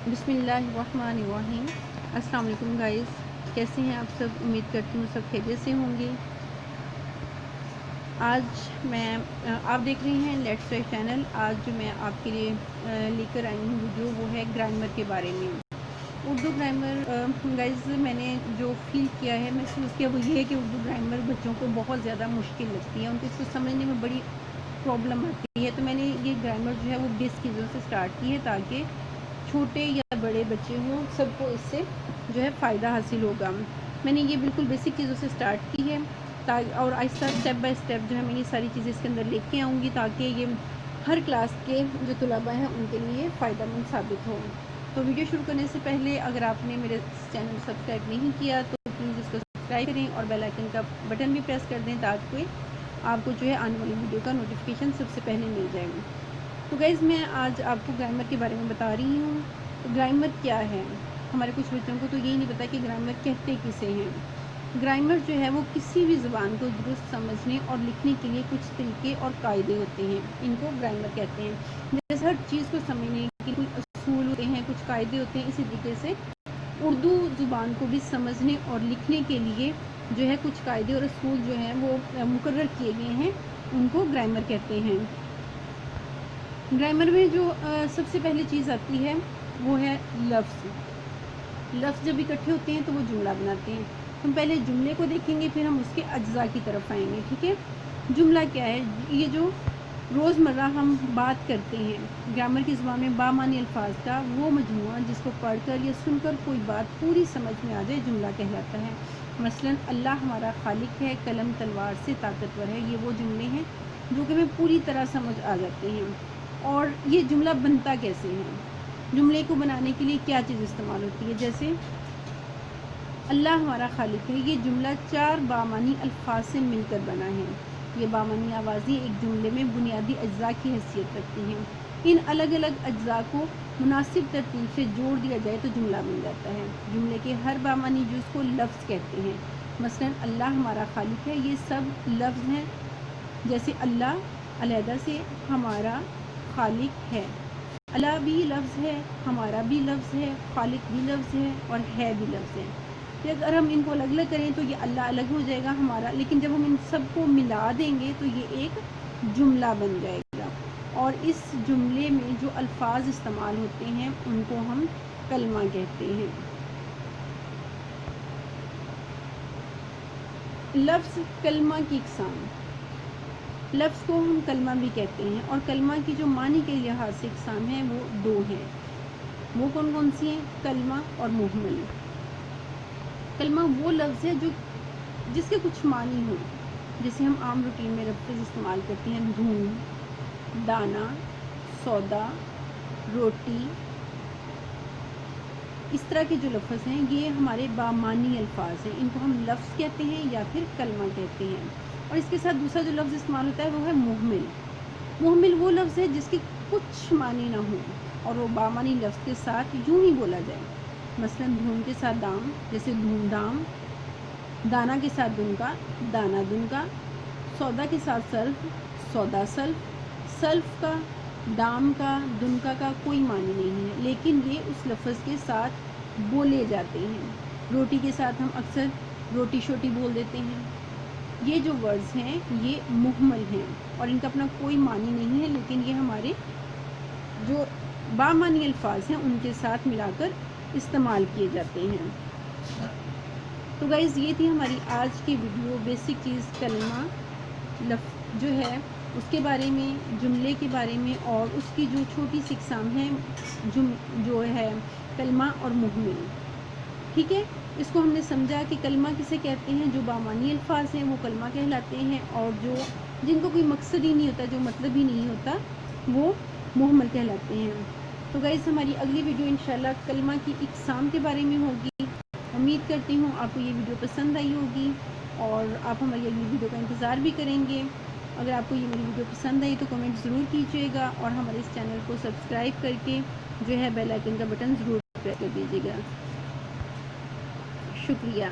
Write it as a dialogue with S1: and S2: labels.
S1: बिस्मिल्लाहिर्रहमानिर्रहीम। अस्सलाम वालेकुम गाइस, कैसे हैं आप सब? उम्मीद करती हूँ सब खैरियत से होंगे। आज आप देख रहे हैं लेट्स ट्राई चैनल। आज जो मैं आपके लिए लेकर आई हूँ वीडियो, वो है ग्रामर के बारे में। उर्दू ग्रामर गाइस, मैंने जो फील किया है, महसूस किया, वो ये है कि उर्दू ग्रामर बच्चों को बहुत ज़्यादा मुश्किल लगती है, उनको इसको समझने में बड़ी प्रॉब्लम आती है। तो मैंने ये ग्रामर जो है वो बेसिक चीज़ों से स्टार्ट की है, ताकि छोटे या बड़े बच्चे हों, सबको इससे जो है फ़ायदा हासिल होगा। मैंने ये बिल्कुल बेसिक चीज़ों से स्टार्ट की है, और आहिस्ता स्टेप बाय स्टेप जो है मैं ये सारी चीज़ें इसके अंदर लेके आऊँगी, ताकि ये हर क्लास के जो तलबा हैं उनके लिए फ़ायदेमंद साबित हो। तो वीडियो शुरू करने से पहले अगर आपने मेरे चैनल को सब्सक्राइब नहीं किया तो प्लीज़ इसको सब्सक्राइब करें और बेल आइकन का बटन भी प्रेस कर दें, ताकि आपको जो है आने वाली वीडियो का नोटिफिकेशन सबसे पहले मिल जाएगा। तो गाइज़, मैं आज आपको ग्रामर के बारे में बता रही हूँ। तो ग्रामर क्या है? हमारे कुछ बच्चों को तो यही नहीं पता कि ग्रामर कहते किसे हैं। ग्रामर जो है वो किसी भी ज़ुबान को दुरुस्त समझने और लिखने के लिए कुछ तरीके और कायदे होते हैं, इनको ग्रामर कहते हैं। जैसे हर चीज़ को समझने के कुछ असूल होते हैं, कुछ कायदे होते हैं, इसी तरीके से उर्दू ज़ुबान को भी समझने और लिखने के लिए जो है कुछ कायदे और असूल जो हैं वो मुकर्रर किए गए हैं, उनको ग्रामर कहते हैं। ग्रामर में जो सबसे पहली चीज़ आती है वो है लफ्ज़। लफ्ज़ जब इकट्ठे होते हैं तो वो जुमला बनाते हैं। हम पहले जुमले को देखेंगे, फिर हम उसके अज्जा की तरफ आएंगे, ठीक है। जुमला क्या है? ये जो रोज़मर्रा हम बात करते हैं, ग्रामर की ज़ुबान में बामानी अल्फाज का वो मजमुआ जिसको पढ़कर या सुनकर कोई बात पूरी समझ में आ जाए, जुमला कहलाता है। मसलन अल्लाह हमारा खालिक है, कलम तलवार से ताकतवर है, ये वो जुमले हैं जो कि हमें पूरी तरह समझ आ जाते हैं। और ये जुमला बनता कैसे है? जुमले को बनाने के लिए क्या चीज़ इस्तेमाल होती है? जैसे अल्लाह हमारा खालिक है, ये जुमला 4 बामानी अल्फाज से मिलकर बना है। ये बामानी आवाज़ें एक जुमले में बुनियादी अज्जा की हैसियत रखती हैं। इन अलग अलग अज्जा को मुनासिब तरतीब से जोड़ दिया जाए तो जुमला बन जाता है। जुमले के हर बामानी जुज़ को लफ्ज़ कहते हैं। मसलन अल्लाह हमारा खालिक है, ये सब लफ्ज़ हैं। जैसे अल्लाह अलहदा से हमारा खालिक है, अल्लाह भी लफ्ज़ है, हमारा भी लफ्ज़ है, खालिक भी लफ्ज़ है और है भी लफ्ज़ है। अगर हम इनको अलग अलग करें तो ये अल्लाह अलग हो जाएगा हमारा, लेकिन जब हम इन सबको मिला देंगे तो ये एक जुमला बन जाएगा। और इस जुमले में जो अल्फाज इस्तेमाल होते हैं उनको हम कलमा कहते हैं। लफ्ज़ कलमा की इकसाम। लफ्ज़ को हम कलमा भी कहते हैं, और कलमा की जो मानी के लिहाज से इकसाम है वो 2 हैं। वो कौन कौन सी हैं? कलमा और मुहम्मल। कलमा वो लफ्ज़ है जो जिसके कुछ मानी हो, जैसे हम आम रूटीन में लफ्ज़ इस्तेमाल करते हैं, धूम, दाना, सौदा, रोटी। इस तरह के जो लफ्ज़ हैं ये हमारे बामानी अल्फाज हैं, इनको हम लफ्ज़ कहते हैं या फिर कलमा कहते हैं। और इसके साथ दूसरा जो लफ्ज़ इस्तेमाल होता है वो है मुहम्मिल। मुहम्मिल वो लफ्ज़ है जिसके कुछ मानी ना हो और वो बामानी लफ्ज़ के साथ यूँ ही बोला जाए। मसलन धूम के साथ दाम, जैसे धूमधाम, दाना के साथ दुनका, दाना दुनका, सौदा के साथ सल्फ, सौदा सल्फ। सल्फ का, दाम का, दुनका का कोई मानी नहीं है, लेकिन ये उस लफ्ज़ के साथ बोले जाते हैं। रोटी के साथ हम अक्सर रोटी शोटी बोल देते हैं। ये जो वर्ड्स हैं ये मुहम्मल हैं और इनका अपना कोई मानी नहीं है, लेकिन ये हमारे जो बामानी अल्फाज हैं उनके साथ मिलाकर इस्तेमाल किए जाते हैं। तो गाइज़, ये थी हमारी आज की वीडियो, बेसिक चीज़ कलमा जो है उसके बारे में, जुमले के बारे में, और उसकी जो छोटी सी इकसाम है जो है कलमा और मुहम्मिल, ठीक है। इसको हमने समझा कि कलमा किसे कहते हैं, जो बामानी अल्फाज हैं वो कलमा कहलाते हैं, और जो जिनको कोई मकसद ही नहीं होता, जो मतलब ही नहीं होता, वो मुहम्मल कहलाते हैं। तो गाइज़, हमारी अगली वीडियो इंशाल्लाह कलमा की इकसाम के बारे में होगी। उम्मीद करती हूँ आपको ये वीडियो पसंद आई होगी और आप हमारी अगली वीडियो का इंतज़ार भी करेंगे। अगर आपको ये मेरी वीडियो पसंद आई तो कमेंट ज़रूर कीजिएगा और हमारे इस चैनल को सब्सक्राइब करके जो है बेल आइकन का बटन ज़रूर प्रेस कर दीजिएगा। शुक्रिया।